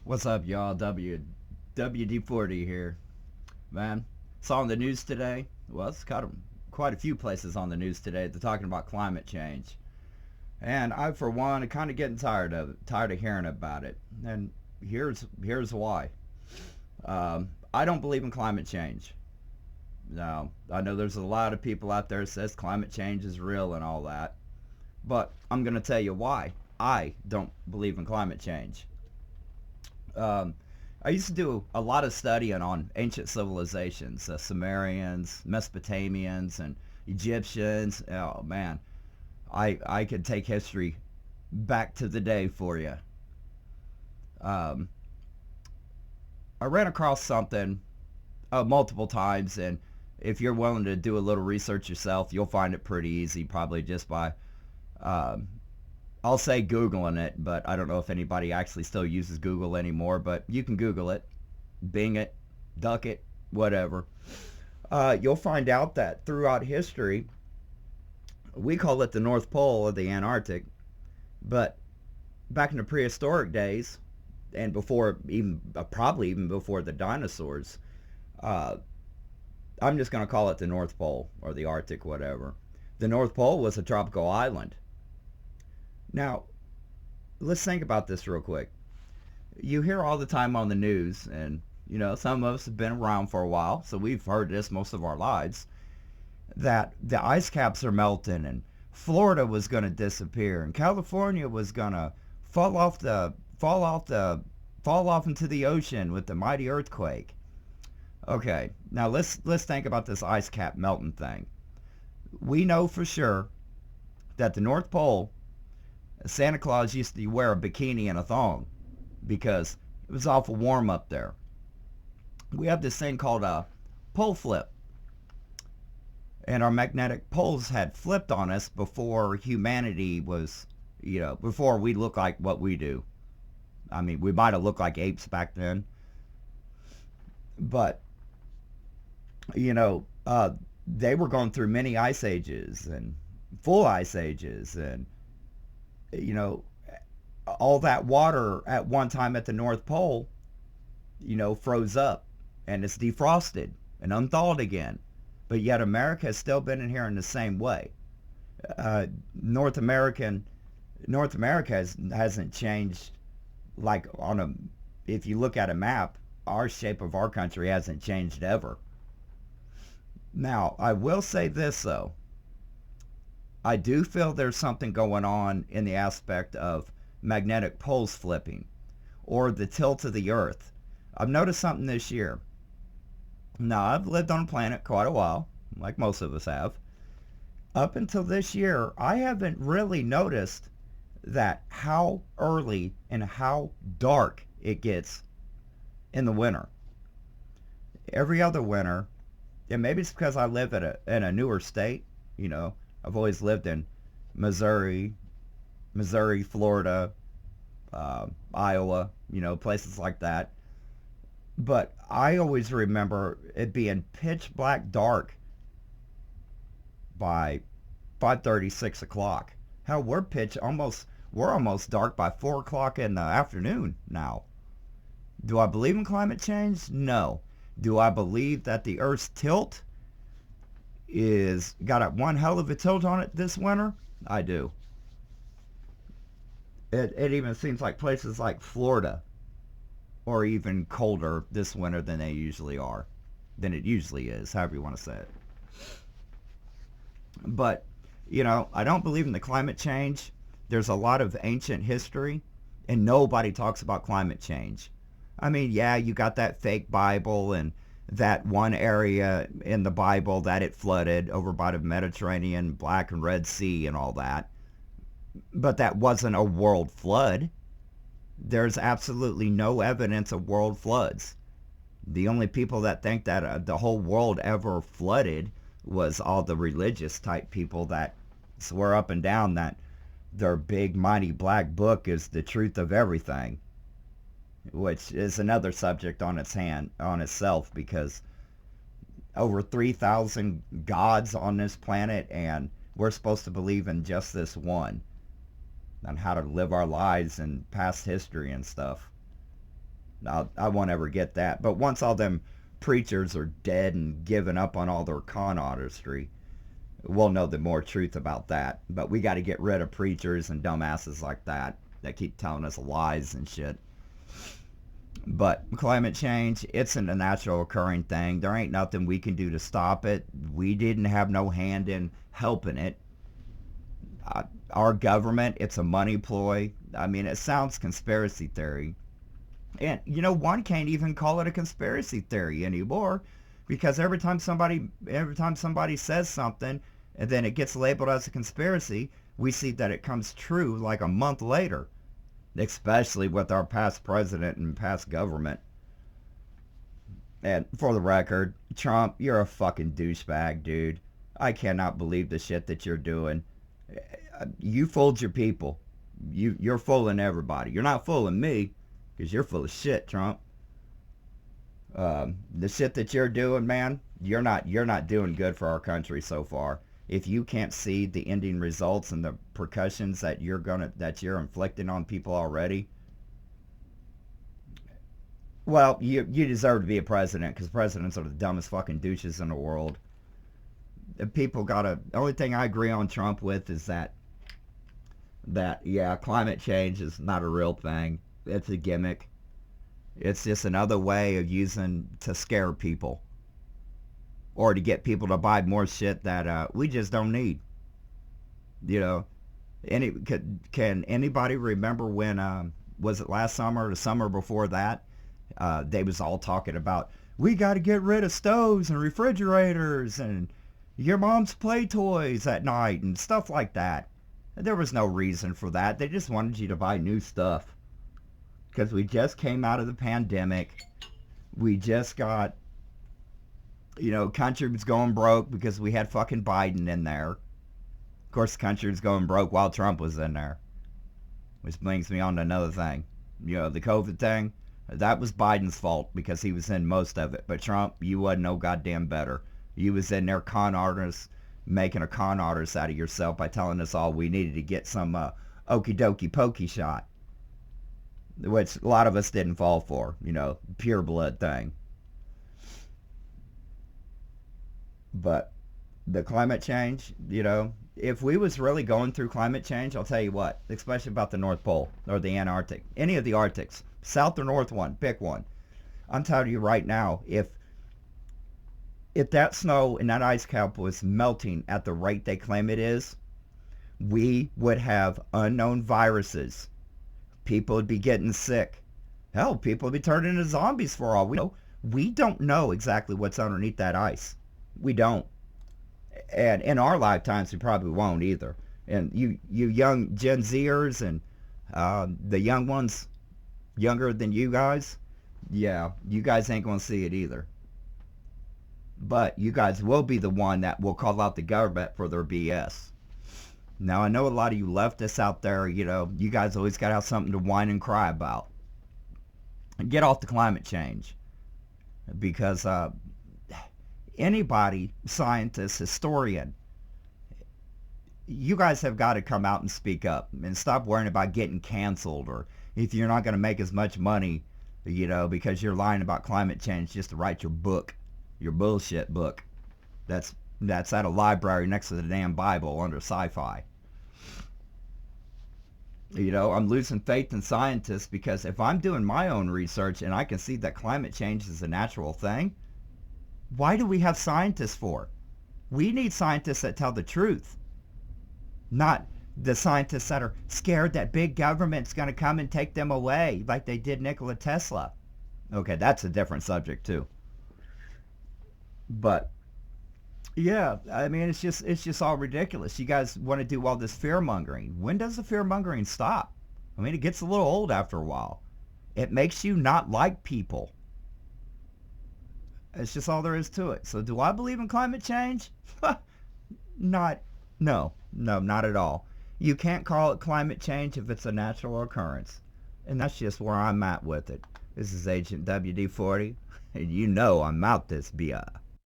What's up, y'all? WD40 here. Man, saw on the news today. Well, it's quite a few places on the news today. They're talking about climate change. And I, for one, am kind of getting tired of it, tired of hearing about it. And here's why. I don't believe in climate change. Now, I know there's a lot of people out there that says climate change is real and all that. But I'm going to tell you why I don't believe in climate change. Um, I used to do a lot of studying on ancient civilizations, Sumerians, Mesopotamians, and Egyptians. Oh man, I could take history back to the day for you. Um, I ran across something multiple times, and if you're willing to do a little research yourself, you'll find it pretty easy, probably just by um, I'll say Googling it, but I don't know if anybody actually still uses Google anymore. But you can Google it, Bing it, Duck it, whatever. You'll find out that throughout history, we call it the North Pole or the Antarctic, but back in the prehistoric days, and before even probably even before the dinosaurs, uh, I'm just going to call it the North Pole or the Arctic, whatever. The North Pole was a tropical island. Now, let's think about this real quick. You hear all the time on the news, and some of us have been around for a while, so we've heard this most of our lives, that the ice caps are melting, and Florida was going to disappear, and California was going to fall off the fall off the fall off into the ocean with the mighty earthquake. Okay, now let's think about this ice cap melting thing. We know for sure that the North Pole, Santa Claus used to wear a bikini and a thong because it was awful warm up there. We have this thing called a pole flip, and our magnetic poles had flipped on us before humanity was, before we look like what we do. I mean, we might have looked like apes back then, but you know, uh, they were going through many ice ages and full ice ages, and you know, all that water at one time at the North Pole, froze up and it's defrosted and unthawed again. But yet America has still been in here in the same way. Uh, North American North America hasn't changed like on a. If you look at a map, our shape of our country hasn't changed ever. Now, I will say this though. I do feel there's something going on in the aspect of magnetic poles flipping or the tilt of the earth. I've noticed something this year. Now, I've lived on the planet quite a while, like most of us have. Up until this year, I haven't really noticed that how early and how dark it gets in the winter. Every other winter, and maybe it's because I live in a newer state, you know, I've always lived in Missouri, Florida, Iowa, places like that. But I always remember it being pitch black dark by 5:30, 6 o'clock. Hell, we're almost dark by 4 o'clock in the afternoon now. Do I believe in climate change? No. Do I believe that the Earth's tilt is got a one hell of a tilt on it this winter? I do. It even seems like places like Florida are even colder this winter than they usually are, than it usually is, however you want to say it. But, I don't believe in the climate change. There's a lot of ancient history, and nobody talks about climate change. I mean, yeah, you got that fake Bible and that one area in the Bible that it flooded over by the Mediterranean, Black and Red Sea and all that. But that wasn't a world flood. There's absolutely no evidence of world floods. The only people that think that the whole world ever flooded was all the religious type people that swear up and down that their big mighty black book is the truth of everything, which is another subject on itself because over 3,000 gods on this planet, and we're supposed to believe in just this one on how to live our lives and past history and stuff. I won't ever get that. But once all them preachers are dead and given up on all their con artistry, we'll know the more truth about that. But we got to get rid of preachers and dumbasses like that keep telling us lies and shit. But climate change, it's a natural occurring thing. There ain't nothing we can do to stop it. We didn't have no hand in helping it. Our government, it's a money ploy. I mean, it sounds conspiracy theory. And, one can't even call it a conspiracy theory anymore because every time somebody says something and then it gets labeled as a conspiracy, we see that it comes true like a month later, especially with our past president and past government. And for the record, Trump, you're a fucking douchebag, dude. I cannot believe the shit that you're doing. You fooled your people. You're fooling everybody. You're not fooling me because you're full of shit, Trump. The shit that you're doing, man, you're not doing good for our country so far. If you can't see the ending results and the repercussions that you're inflicting on people already, well, you deserve to be a president because presidents are the dumbest fucking douches in the world. The only thing I agree on Trump with is that yeah, climate change is not a real thing. It's a gimmick. It's just another way of using to scare people or to get people to buy more shit that we just don't need. Can anybody remember when was it last summer or the summer before that? They was all talking about we got to get rid of stoves and refrigerators and your mom's play toys at night and stuff like that. There was no reason for that. They just wanted you to buy new stuff because we just came out of the pandemic. We just got, country was going broke because we had fucking Biden in there. Of course, the country was going broke while Trump was in there. Which brings me on to another thing. The COVID thing, that was Biden's fault because he was in most of it. But Trump, you wasn't no goddamn better. You was in there con artists, making a con artist out of yourself by telling us all we needed to get some okie dokie pokey shot. Which a lot of us didn't fall for, pure blood thing. But the climate change, if we was really going through climate change, I'll tell you what, especially about the North Pole or the Antarctic, any of the Arctics, South or North one, pick one. I'm telling you right now, if that snow and that ice cap was melting at the rate they claim it is, we would have unknown viruses. People would be getting sick. Hell, people would be turning into zombies for all we know. We don't know exactly what's underneath that ice. We don't. And in our lifetimes, we probably won't either. And you young Gen Zers and the young ones younger than you guys, yeah, you guys ain't going to see it either. But you guys will be the one that will call out the government for their BS. Now, I know a lot of you leftists out there, you guys always got to have something to whine and cry about. And get off the climate change. Because anybody, scientist, historian, you guys have got to come out and speak up and stop worrying about getting canceled or if you're not going to make as much money, because you're lying about climate change just to write your book, your bullshit book. That's at a library next to the damn Bible under sci-fi. I'm losing faith in scientists because if I'm doing my own research and I can see that climate change is a natural thing, why do we have scientists for? We need scientists that tell the truth, not the scientists that are scared that big government's going to come and take them away like they did Nikola Tesla. Okay, that's a different subject too. But yeah, I mean, it's just all ridiculous. You guys want to do all this fear mongering. When does the fear mongering stop? I mean, it gets a little old after a while. It makes you not like people. It's just all there is to it. So do I believe in climate change? No, not at all. You can't call it climate change if it's a natural occurrence. And that's just where I'm at with it. This is Agent WD-40, and I'm out this BI.